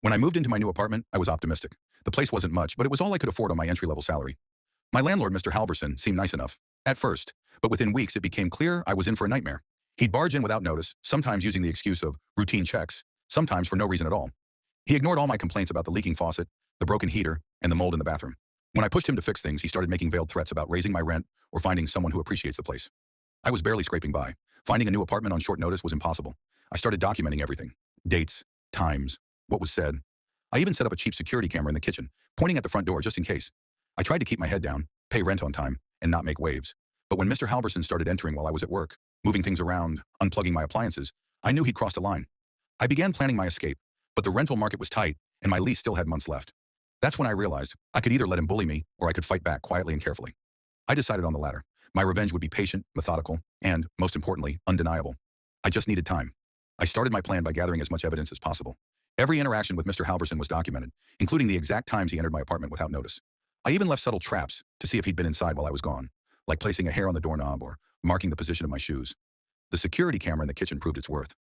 When I moved into my new apartment, I was optimistic. The place wasn't much, but it was all I could afford on my entry-level salary. My landlord, Mr. Halverson, seemed nice enough. At first, but within weeks it became clear I was in for a nightmare. He'd barge in without notice, sometimes using the excuse of routine checks, sometimes for no reason at all. He ignored all my complaints about the leaking faucet, the broken heater, and the mold in the bathroom. When I pushed him to fix things, he started making veiled threats about raising my rent or finding someone who appreciates the place. I was barely scraping by. Finding a new apartment on short notice was impossible. I started documenting everything. Dates, times, what was said. I even set up a cheap security camera in the kitchen, pointing at the front door just in case. I tried to keep my head down, pay rent on time, and not make waves. But when Mr. Halverson started entering while I was at work, moving things around, unplugging my appliances, I knew he'd crossed a line. I began planning my escape, but the rental market was tight, and my lease still had months left. That's when I realized I could either let him bully me, or I could fight back quietly and carefully. I decided on the latter. My revenge would be patient, methodical, and, most importantly, undeniable. I just needed time. I started my plan by gathering as much evidence as possible. Every interaction with Mr. Halverson was documented, including the exact times he entered my apartment without notice. I even left subtle traps to see if he'd been inside while I was gone, like placing a hair on the doorknob or marking the position of my shoes. The security camera in the kitchen proved its worth.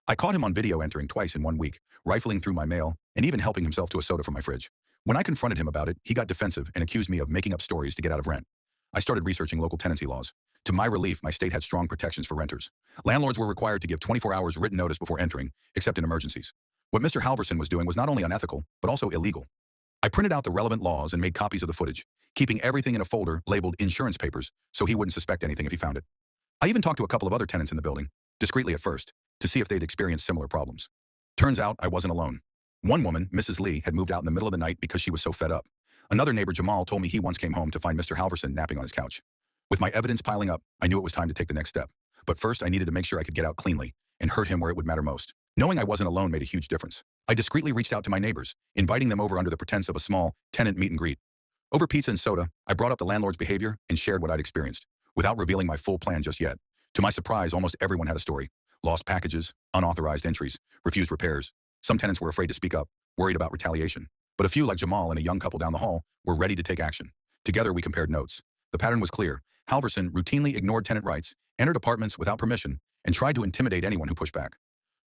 I caught him on video entering twice in 1 week, rifling through my mail, and even helping himself to a soda from my fridge. When I confronted him about it, he got defensive and accused me of making up stories to get out of rent. I started researching local tenancy laws. To my relief, my state had strong protections for renters. Landlords were required to give 24 hours written notice before entering, except in emergencies. What Mr. Halverson was doing was not only unethical, but also illegal. I printed out the relevant laws and made copies of the footage, keeping everything in a folder labeled insurance papers so he wouldn't suspect anything if he found it. I even talked to a couple of other tenants in the building, discreetly at first, to see if they'd experienced similar problems. Turns out I wasn't alone. One woman, Mrs. Lee, had moved out in the middle of the night because she was so fed up. Another neighbor, Jamal, told me he once came home to find Mr. Halverson napping on his couch. With my evidence piling up, I knew it was time to take the next step. But first, I needed to make sure I could get out cleanly and hurt him where it would matter most. Knowing I wasn't alone made a huge difference. I discreetly reached out to my neighbors, inviting them over under the pretense of a small tenant meet and greet. Over pizza and soda, I brought up the landlord's behavior and shared what I'd experienced, without revealing my full plan just yet. To my surprise, almost everyone had a story. Lost packages, unauthorized entries, refused repairs. Some tenants were afraid to speak up, worried about retaliation. But a few, like Jamal and a young couple down the hall, were ready to take action. Together, we compared notes. The pattern was clear. Halverson routinely ignored tenant rights, entered apartments without permission, and tried to intimidate anyone who pushed back.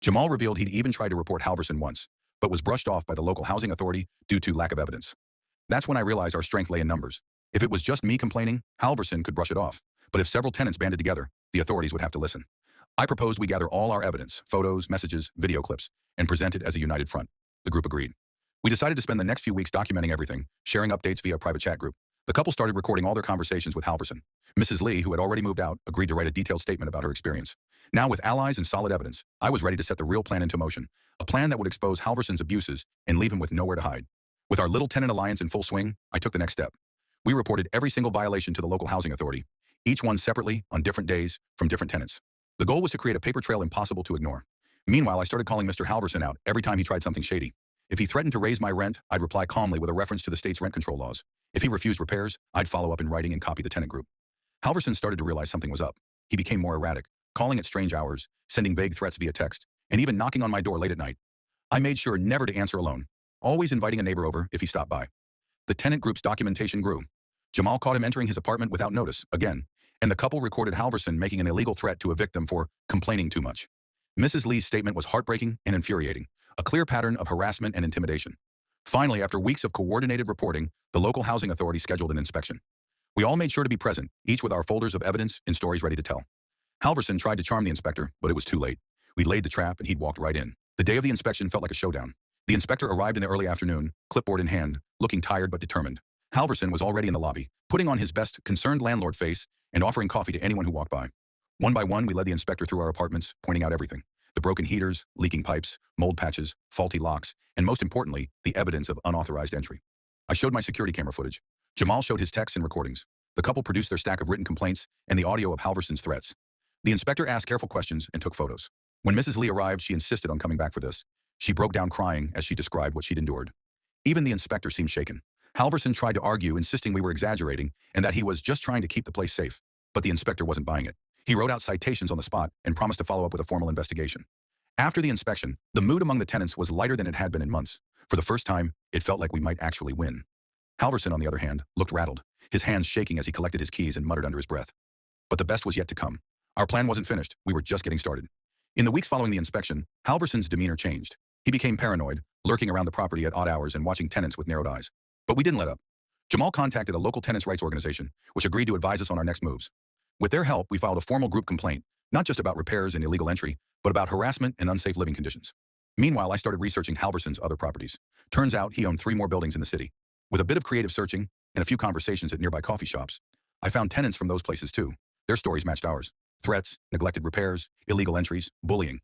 Jamal revealed he'd even tried to report Halverson once, but was brushed off by the local housing authority due to lack of evidence. That's when I realized our strength lay in numbers. If it was just me complaining, Halverson could brush it off. But if several tenants banded together, the authorities would have to listen. I proposed we gather all our evidence, photos, messages, video clips, and present it as a united front. The group agreed. We decided to spend the next few weeks documenting everything, sharing updates via a private chat group. The couple started recording all their conversations with Halverson. Mrs. Lee, who had already moved out, agreed to write a detailed statement about her experience. Now, with allies and solid evidence, I was ready to set the real plan into motion, a plan that would expose Halverson's abuses and leave him with nowhere to hide. With our little tenant alliance in full swing, I took the next step. We reported every single violation to the local housing authority, each one separately, on different days, from different tenants. The goal was to create a paper trail impossible to ignore. Meanwhile, I started calling Mr. Halverson out every time he tried something shady. If he threatened to raise my rent, I'd reply calmly with a reference to the state's rent control laws. If he refused repairs, I'd follow up in writing and copy the tenant group. Halverson started to realize something was up. He became more erratic, calling at strange hours, sending vague threats via text, and even knocking on my door late at night. I made sure never to answer alone, always inviting a neighbor over if he stopped by. The tenant group's documentation grew. Jamal caught him entering his apartment without notice, again, and the couple recorded Halverson making an illegal threat to evict them for complaining too much. Mrs. Lee's statement was heartbreaking and infuriating, a clear pattern of harassment and intimidation. Finally, after weeks of coordinated reporting, the local housing authority scheduled an inspection. We all made sure to be present, each with our folders of evidence and stories ready to tell. Halverson tried to charm the inspector, but it was too late. We'd laid the trap and he'd walked right in. The day of the inspection felt like a showdown. The inspector arrived in the early afternoon, clipboard in hand, looking tired but determined. Halverson was already in the lobby, putting on his best concerned landlord face and offering coffee to anyone who walked by. One by one, we led the inspector through our apartments, pointing out everything. The broken heaters, leaking pipes, mold patches, faulty locks, and most importantly, the evidence of unauthorized entry. I showed my security camera footage. Jamal showed his texts and recordings. The couple produced their stack of written complaints and the audio of Halverson's threats. The inspector asked careful questions and took photos. When Mrs. Lee arrived, she insisted on coming back for this. She broke down crying as she described what she'd endured. Even the inspector seemed shaken. Halverson tried to argue, insisting we were exaggerating and that he was just trying to keep the place safe. But the inspector wasn't buying it. He wrote out citations on the spot and promised to follow up with a formal investigation. After the inspection, the mood among the tenants was lighter than it had been in months. For the first time, it felt like we might actually win. Halverson, on the other hand, looked rattled, his hands shaking as he collected his keys and muttered under his breath. But the best was yet to come. Our plan wasn't finished. We were just getting started. In the weeks following the inspection, Halverson's demeanor changed. He became paranoid, lurking around the property at odd hours and watching tenants with narrowed eyes. But we didn't let up. Jamal contacted a local tenants' rights organization, which agreed to advise us on our next moves. With their help, we filed a formal group complaint, not just about repairs and illegal entry, but about harassment and unsafe living conditions. Meanwhile, I started researching Halverson's other properties. Turns out he owned 3 more buildings in the city. With a bit of creative searching and a few conversations at nearby coffee shops, I found tenants from those places too. Their stories matched ours. Threats, neglected repairs, illegal entries, bullying.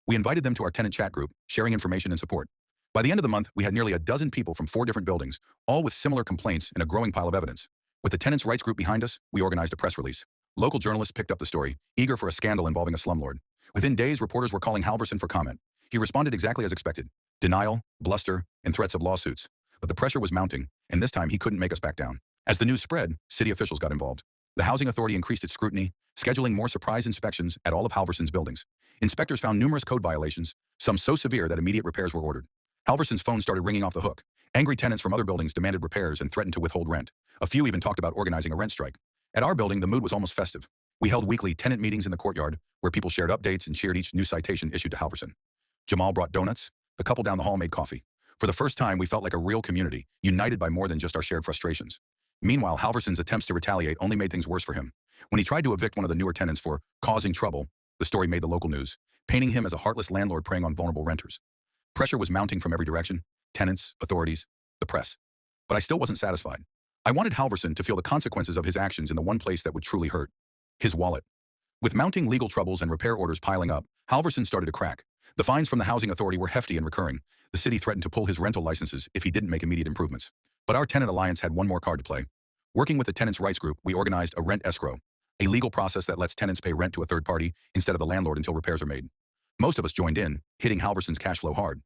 We invited them to our tenant chat group, sharing information and support. By the end of the month, we had nearly a dozen people from 4 different buildings, all with similar complaints and a growing pile of evidence. With the tenants' rights group behind us, we organized a press release. Local journalists picked up the story, eager for a scandal involving a slumlord. Within days, reporters were calling Halverson for comment. He responded exactly as expected. Denial, bluster, and threats of lawsuits. But the pressure was mounting, and this time he couldn't make us back down. As the news spread, city officials got involved. The housing authority increased its scrutiny, scheduling more surprise inspections at all of Halverson's buildings. Inspectors found numerous code violations, some so severe that immediate repairs were ordered. Halverson's phone started ringing off the hook. Angry tenants from other buildings demanded repairs and threatened to withhold rent. A few even talked about organizing a rent strike. At our building, the mood was almost festive. We held weekly tenant meetings in the courtyard, where people shared updates and cheered each new citation issued to Halverson. Jamal brought donuts. The couple down the hall made coffee. For the first time, we felt like a real community, united by more than just our shared frustrations. Meanwhile, Halverson's attempts to retaliate only made things worse for him. When he tried to evict one of the newer tenants for causing trouble, the story made the local news, painting him as a heartless landlord preying on vulnerable renters. Pressure was mounting from every direction: tenants, authorities, the press. But I still wasn't satisfied. I wanted Halverson to feel the consequences of his actions in the one place that would truly hurt: his wallet. With mounting legal troubles and repair orders piling up, Halverson started to crack. The fines from the housing authority were hefty and recurring. The city threatened to pull his rental licenses if he didn't make immediate improvements. But our tenant alliance had one more card to play. Working with the tenants' rights group, we organized a rent escrow, a legal process that lets tenants pay rent to a third party instead of the landlord until repairs are made. Most of us joined in, hitting Halverson's cash flow hard.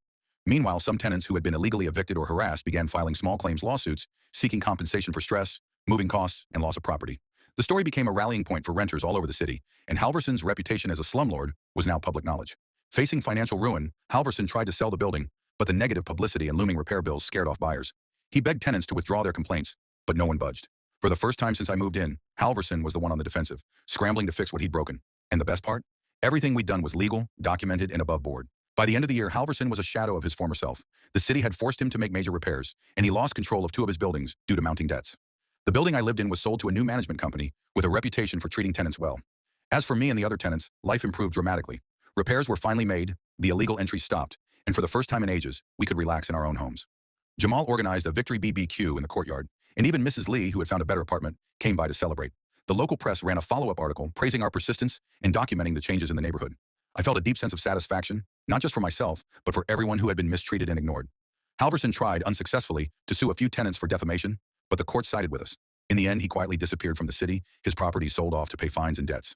Meanwhile, some tenants who had been illegally evicted or harassed began filing small claims lawsuits, seeking compensation for stress, moving costs, and loss of property. The story became a rallying point for renters all over the city, and Halverson's reputation as a slumlord was now public knowledge. Facing financial ruin, Halverson tried to sell the building, but the negative publicity and looming repair bills scared off buyers. He begged tenants to withdraw their complaints, but no one budged. For the first time since I moved in, Halverson was the one on the defensive, scrambling to fix what he'd broken. And the best part? Everything we'd done was legal, documented, and above board. By the end of the year, Halverson was a shadow of his former self. The city had forced him to make major repairs, and he lost control of 2 of his buildings due to mounting debts. The building I lived in was sold to a new management company with a reputation for treating tenants well. As for me and the other tenants, life improved dramatically. Repairs were finally made, the illegal entries stopped, and for the first time in ages, we could relax in our own homes. Jamal organized a victory BBQ in the courtyard, and even Mrs. Lee, who had found a better apartment, came by to celebrate. The local press ran a follow-up article praising our persistence and documenting the changes in the neighborhood. I felt a deep sense of satisfaction, not just for myself, but for everyone who had been mistreated and ignored. Halverson tried, unsuccessfully, to sue a few tenants for defamation, but the court sided with us. In the end, he quietly disappeared from the city, his property sold off to pay fines and debts.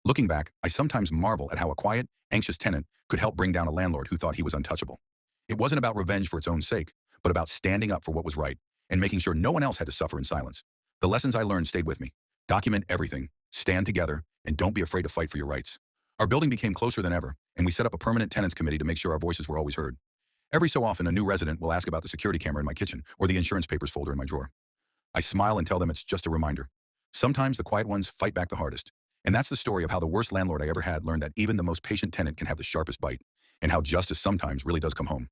Looking back, I sometimes marvel at how a quiet, anxious tenant could help bring down a landlord who thought he was untouchable. It wasn't about revenge for its own sake, but about standing up for what was right and making sure no one else had to suffer in silence. The lessons I learned stayed with me. Document everything, stand together, and don't be afraid to fight for your rights. Our building became closer than ever, and we set up a permanent tenants committee to make sure our voices were always heard. Every so often, a new resident will ask about the security camera in my kitchen or the insurance papers folder in my drawer. I smile and tell them it's just a reminder. Sometimes the quiet ones fight back the hardest. And that's the story of how the worst landlord I ever had learned that even the most patient tenant can have the sharpest bite, and how justice sometimes really does come home.